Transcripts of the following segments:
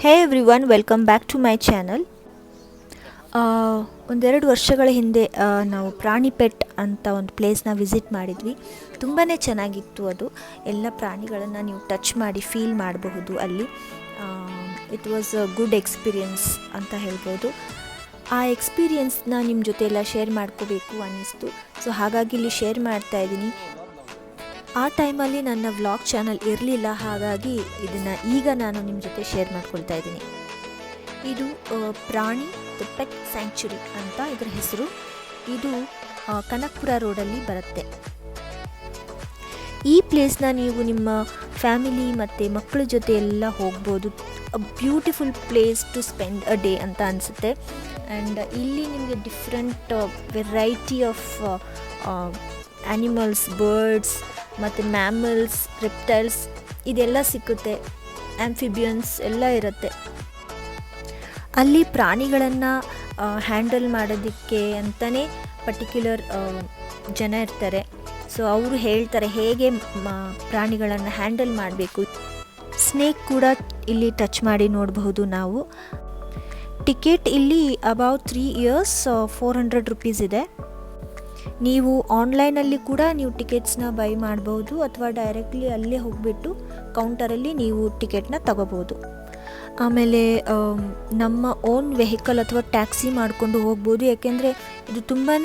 Hey everyone, welcome back to my channel. ಒಂದೆರಡು ವರ್ಷಗಳ ಹಿಂದೆ ನಾವು ಪ್ರಾಣಿ ಪೆಟ್ ಅಂತ ಒಂದು ಪ್ಲೇಸ್ನ ವಿಸಿಟ್ ಮಾಡಿದ್ವಿ. ತುಂಬಾ ಚೆನ್ನಾಗಿತ್ತು ಅದು. ಎಲ್ಲ ಪ್ರಾಣಿಗಳನ್ನು ನೀವು ಟಚ್ ಮಾಡಿ ಫೀಲ್ ಮಾಡಬಹುದು ಅಲ್ಲಿ. It was a good experience ಅಂತ ಹೇಳ್ಬೋದು. ಆ ಎಕ್ಸ್ಪೀರಿಯನ್ಸ್ನ ನಿಮ್ಮ ಜೊತೆ ಎಲ್ಲ ಶೇರ್ ಮಾಡ್ಕೋಬೇಕು ಅನ್ನಿಸ್ತು. ಸೊ ಹಾಗಾಗಿ ಇಲ್ಲಿ ಶೇರ್ ಮಾಡ್ತಾ ಇದ್ದೀನಿ. ಆ ಟೈಮಲ್ಲಿ ನನ್ನ ವ್ಲಾಗ್ ಚಾನಲ್ ಇರಲಿಲ್ಲ, ಹಾಗಾಗಿ ಇದನ್ನು ಈಗ ನಾನು ನಿಮ್ಮ ಜೊತೆ ಶೇರ್ ಮಾಡ್ಕೊಳ್ತಾ ಇದ್ದೀನಿ. ಇದು ಪ್ರಾಣಿ ದ ಪೆಟ್ ಸ್ಯಾಂಕ್ಚುರಿ ಅಂತ ಇದರ ಹೆಸರು. ಇದು ಕನಕಪುರ ರೋಡಲ್ಲಿ ಬರುತ್ತೆ. ಈ ಪ್ಲೇಸ್ನ ನೀವು ನಿಮ್ಮ ಫ್ಯಾಮಿಲಿ ಮತ್ತು ಮಕ್ಕಳ ಜೊತೆ ಎಲ್ಲ ಹೋಗ್ಬೋದು. Beautiful place to spend a day ಅಂತ ಅನಿಸುತ್ತೆ. ಆ್ಯಂಡ್ ಇಲ್ಲಿ ನಿಮಗೆ different variety of animals, birds ಮತ್ತು ಮ್ಯಾಮಲ್ಸ್, ರೆಪ್ಟೈಲ್ಸ್ ಇದೆಲ್ಲ ಸಿಕ್ಕುತ್ತೆ. ಆ್ಯಂಫಿಬಿಯನ್ಸ್ ಎಲ್ಲ ಇರುತ್ತೆ. ಅಲ್ಲಿ ಪ್ರಾಣಿಗಳನ್ನು ಹ್ಯಾಂಡಲ್ ಮಾಡೋದಕ್ಕೆ ಅಂತಲೇ ಪರ್ಟಿಕ್ಯುಲರ್ ಜನ ಇರ್ತಾರೆ. ಸೊ ಅವರು ಹೇಳ್ತಾರೆ ಹೇಗೆ ಪ್ರಾಣಿಗಳನ್ನು ಹ್ಯಾಂಡಲ್ ಮಾಡಬೇಕು. ಸ್ನೇಕ್ ಕೂಡ ಇಲ್ಲಿ ಟಚ್ ಮಾಡಿ ನೋಡಬಹುದು ನಾವು. ಟಿಕೆಟ್ ಇಲ್ಲಿ ಅಬೌಟ್ 3 years 400 rupees ಇದೆ. ನೀವು ಆನ್ಲೈನಲ್ಲಿ ಕೂಡ ನೀವು ಟಿಕೆಟ್ಸ್ನ ಬೈ ಮಾಡ್ಬೋದು, ಅಥವಾ ಡೈರೆಕ್ಟ್ಲಿ ಅಲ್ಲೇ ಹೋಗಿಬಿಟ್ಟು ಕೌಂಟರಲ್ಲಿ ನೀವು ಟಿಕೆಟ್ನ ತಗೋಬೋದು. ಆಮೇಲೆ ನಮ್ಮ ಓನ್ ವೆಹಿಕಲ್ ಅಥವಾ ಟ್ಯಾಕ್ಸಿ ಮಾಡಿಕೊಂಡು ಹೋಗ್ಬೋದು. ಯಾಕೆಂದರೆ ಇದು ತುಂಬಾ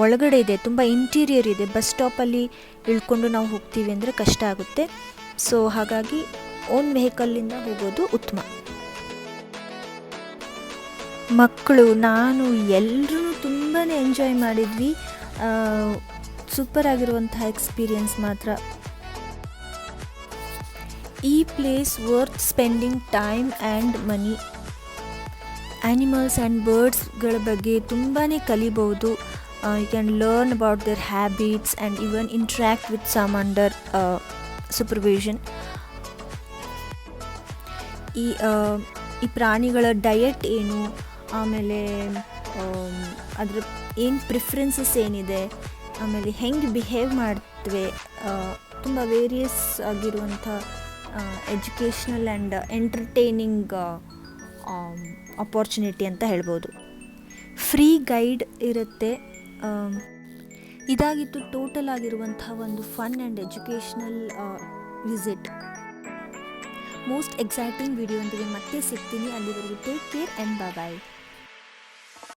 ಒಳಗಡೆ ಇದೆ, ತುಂಬ ಇಂಟೀರಿಯರ್ ಇದೆ. ಬಸ್ ಸ್ಟಾಪಲ್ಲಿ ಇಳ್ಕೊಂಡು ನಾವು ಹೋಗ್ತೀವಿ ಅಂದರೆ ಕಷ್ಟ ಆಗುತ್ತೆ. ಸೊ ಹಾಗಾಗಿ ಓನ್ ವೆಹಿಕಲ್ಲಿಂದ ಹೋಗೋದು ಉತ್ತಮ. ಮಕ್ಕಳು, ನಾನು ಎಲ್ಲರೂ ತುಂಬಾ ಎಂಜಾಯ್ ಮಾಡಿದ್ವಿ. ಸೂಪರ್ ಆಗಿರುವಂತಹ ಎಕ್ಸ್ಪೀರಿಯನ್ಸ್ ಮಾತ್ರ. ಈ place worth spending time and money. Animals and ಬರ್ಡ್ಸ್ಗಳ ಬಗ್ಗೆ ತುಂಬಾ ಕಲಿಬೋದು. You can learn about their habits and even interact with some under supervision. ಈ ಪ್ರಾಣಿಗಳ ಡಯಟ್ ಏನು, ಆಮೇಲೆ ಅದರ ಏನು ಪ್ರಿಫರೆನ್ಸಸ್ ಏನಿದೆ, ಆಮೇಲೆ ಹೆಂಗೆ ಬಿಹೇವ್ ಮಾಡ್ತವೆ, ತುಂಬ ವೇರಿಯಸ್ ಆಗಿರುವಂಥ ಎಜುಕೇಷ್ನಲ್ ಆ್ಯಂಡ್ ಎಂಟರ್ಟೈನಿಂಗ್ ಆಪರ್ಚುನಿಟಿ ಅಂತ ಹೇಳ್ಬೋದು. ಫ್ರೀ ಗೈಡ್ ಇರುತ್ತೆ. ಇದಾಗಿತ್ತು ಟೋಟಲ್ ಆಗಿರುವಂಥ ಒಂದು fun and educational visit. Most exciting video ಒಂದಿಗೆ ಮತ್ತೆ ಸಿಗ್ತೀನಿ. ಅಲ್ಲಿವರೆಗೂ ಟೇಕ್ ಕೇರ್ ಆ್ಯಂಡ್ ಬಾಯ್.